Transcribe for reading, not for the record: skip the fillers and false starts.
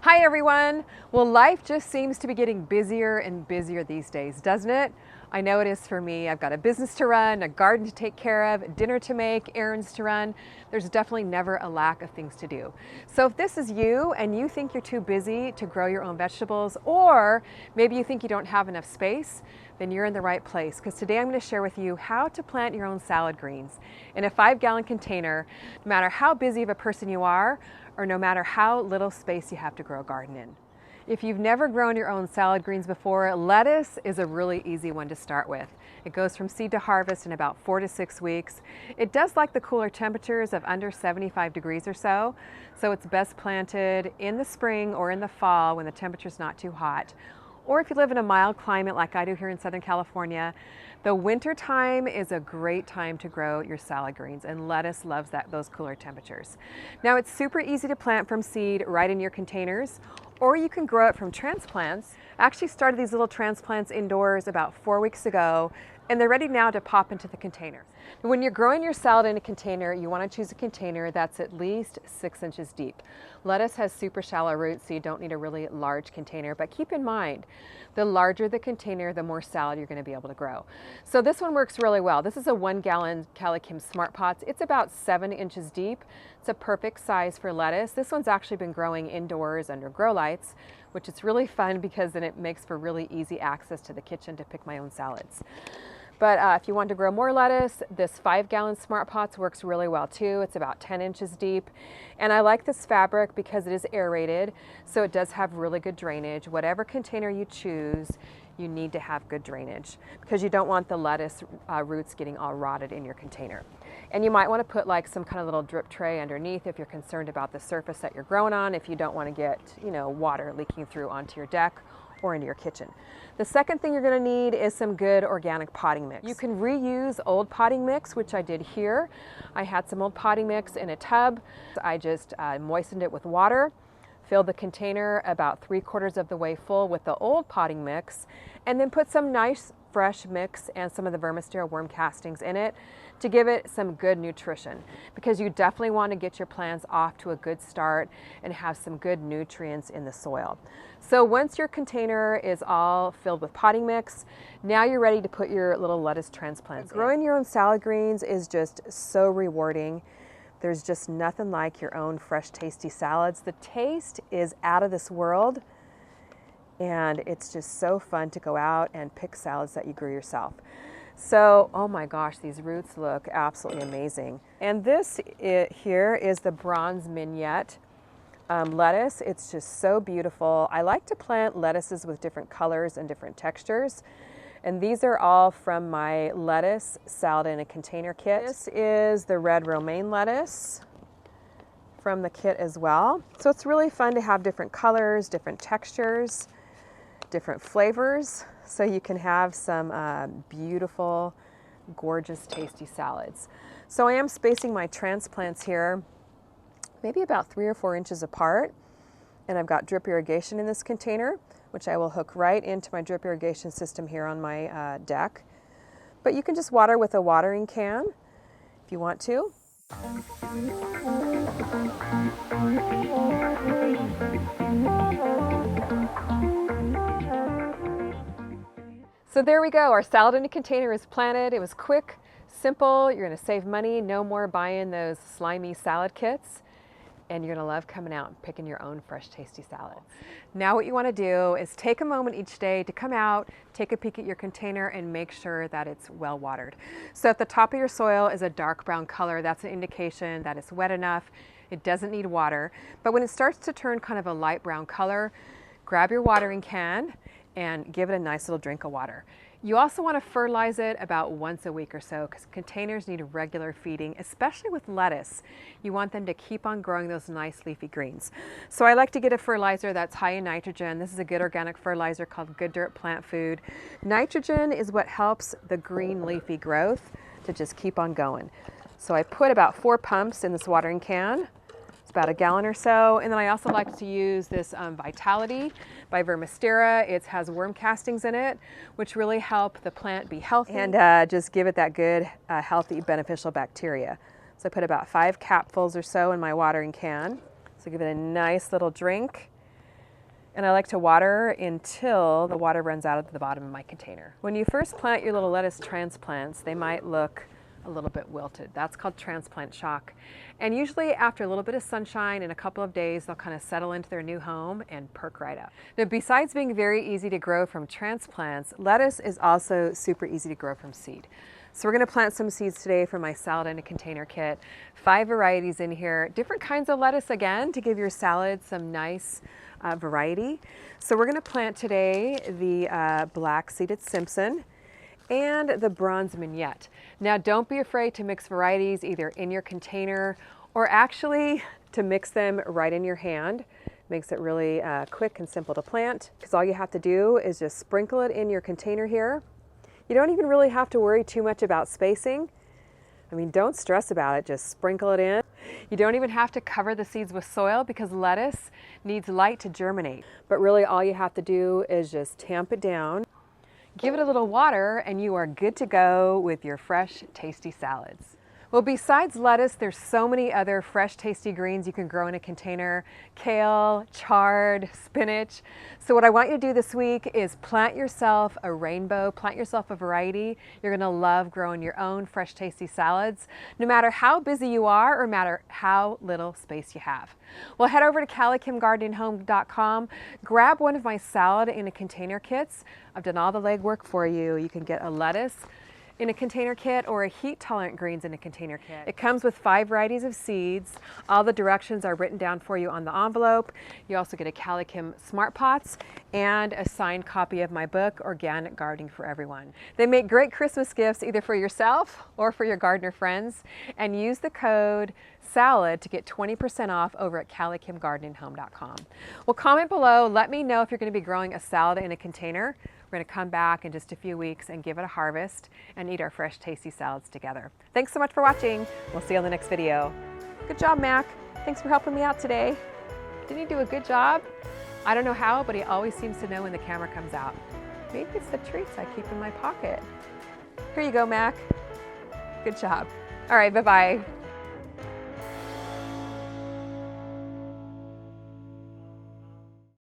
Hi everyone! Well, life just seems to be getting busier and busier these days, doesn't it? I know it is for me. I've got a business to run, a garden to take care of, dinner to make, errands to run. There's definitely never a lack of things to do. So if this is you and you think you're too busy to grow your own vegetables, or maybe you think you don't have enough space, then you're in the right place, because today I'm going to share with you how to plant your own salad greens in a 5-gallon container, no matter how busy of a person you are, or no matter how little space you have to grow a garden in. If you've never grown your own salad greens before, lettuce is a really easy one to start with. It goes from seed to harvest in about 4 to 6 weeks. It does like the cooler temperatures of under 75 degrees or so, so it's best planted in the spring or in the fall when the temperature's not too hot. Or if you live in a mild climate like I do here in Southern California, the winter time is a great time to grow your salad greens, and lettuce loves those cooler temperatures. Now, it's super easy to plant from seed right in your containers, or you can grow it from transplants. I actually started these little transplants indoors about 4 weeks ago, and they're ready now to pop into the container. When you're growing your salad in a container, you want to choose a container that's at least 6 inches deep. Lettuce has super shallow roots, so you don't need a really large container, but keep in mind, the larger the container, the more salad you're going to be able to grow. So this one works really well. This is a 1-gallon CaliKim Smart Pots. It's about 7 inches deep. It's a perfect size for lettuce. This one's actually been growing indoors under grow lights, which is really fun because then it makes for really easy access to the kitchen to pick my own salads. But if you want to grow more lettuce, this 5-gallon Smart Pots works really well too. It's about 10 inches deep. And I like this fabric because it is aerated, so it does have really good drainage. Whatever container you choose, you need to have good drainage because you don't want the lettuce roots getting all rotted in your container. And you might want to put like some kind of little drip tray underneath if you're concerned about the surface that you're growing on, if you don't want to get, water leaking through onto your deck or into your kitchen. The second thing you're going to need is some good organic potting mix. You can reuse old potting mix, which I did here. I had some old potting mix in a tub. I just moistened it with water, filled the container about 3/4 of the way full with the old potting mix, and then put some nice fresh mix and some of the vermisteria worm castings in it to give it some good nutrition, because you definitely want to get your plants off to a good start and have some good nutrients in the soil. So once your container is all filled with potting mix, now you're ready to put your little lettuce transplants in. Growing your own salad greens is just so rewarding. There's just nothing like your own fresh, tasty salads. The taste is out of this world, and it's just so fun to go out and pick salads that you grew yourself. So, oh my gosh, these roots look absolutely amazing. And this here is the bronze mignonette lettuce. It's just so beautiful. I like to plant lettuces with different colors and different textures. And these are all from my lettuce salad in a container kit. This is the red romaine lettuce from the kit as well. So it's really fun to have different colors, different textures, different flavors, so you can have some beautiful, gorgeous, tasty salads. So I am spacing my transplants here maybe about 3 or 4 inches apart, and I've got drip irrigation in this container, which I will hook right into my drip irrigation system here on my deck. But you can just water with a watering can if you want to. So there we go, our salad in a container is planted. It was quick, simple, you're gonna save money, no more buying those slimy salad kits, and you're gonna love coming out and picking your own fresh, tasty salad. Now what you wanna do is take a moment each day to come out, take a peek at your container, and make sure that it's well watered. So if the top of your soil is a dark brown color, that's an indication that it's wet enough. It doesn't need water. But when it starts to turn kind of a light brown color, grab your watering can and give it a nice little drink of water. You also want to fertilize it about once a week or so, because containers need regular feeding, especially with lettuce. You want them to keep on growing those nice leafy greens. So I like to get a fertilizer that's high in nitrogen. This is a good organic fertilizer called Good Dirt Plant Food. Nitrogen is what helps the green leafy growth to just keep on going. So I put about 4 pumps in this watering can. About a gallon or so. And then I also like to use this Vitality by Vermisteria. It has worm castings in it, which really help the plant be healthy and just give it that good, healthy, beneficial bacteria. So I put about 5 capfuls or so in my watering can. So give it a nice little drink. And I like to water until the water runs out at the bottom of my container. When you first plant your little lettuce transplants, they might look a little bit wilted. That's called transplant shock. And usually after a little bit of sunshine in a couple of days, they'll kind of settle into their new home and perk right up. Now, besides being very easy to grow from transplants, lettuce is also super easy to grow from seed. So we're going to plant some seeds today for my salad in a container kit. 5 varieties in here, different kinds of lettuce again to give your salad some nice variety. So we're going to plant today the black-seeded Simpson and the bronze mignette. Now don't be afraid to mix varieties either in your container or actually to mix them right in your hand. Makes it really quick and simple to plant, because all you have to do is just sprinkle it in your container here. You don't even really have to worry too much about spacing. I mean, don't stress about it, just sprinkle it in. You don't even have to cover the seeds with soil because lettuce needs light to germinate. But really all you have to do is just tamp it down. Give it a little water and you are good to go with your fresh, tasty salads. Well, besides lettuce, there's so many other fresh, tasty greens you can grow in a container. Kale, chard, spinach. So what I want you to do this week is plant yourself a rainbow, plant yourself a variety. You're gonna love growing your own fresh, tasty salads, no matter how busy you are or no matter how little space you have. Well, head over to CaliKimGardeningHome.com, grab one of my salad in a container kits. I've done all the legwork for you. You can get a lettuce in a container kit or a heat-tolerant greens in a container kit. It comes with 5 varieties of seeds. All the directions are written down for you on the envelope. You also get a CaliKim Smart Pots and a signed copy of my book, Organic Gardening for Everyone. They make great Christmas gifts either for yourself or for your gardener friends, and use the code SALAD to get 20% off over at CaliKimGardeningHome.com. Well, comment below, let me know if you're going to be growing a salad in a container. We're going to come back in just a few weeks and give it a harvest and eat our fresh, tasty salads together. Thanks so much for watching. We'll see you on the next video. Good job, Mac. Thanks for helping me out today. Didn't he do a good job? I don't know how, but he always seems to know when the camera comes out. Maybe it's the treats I keep in my pocket. Here you go, Mac. Good job. All right, bye-bye.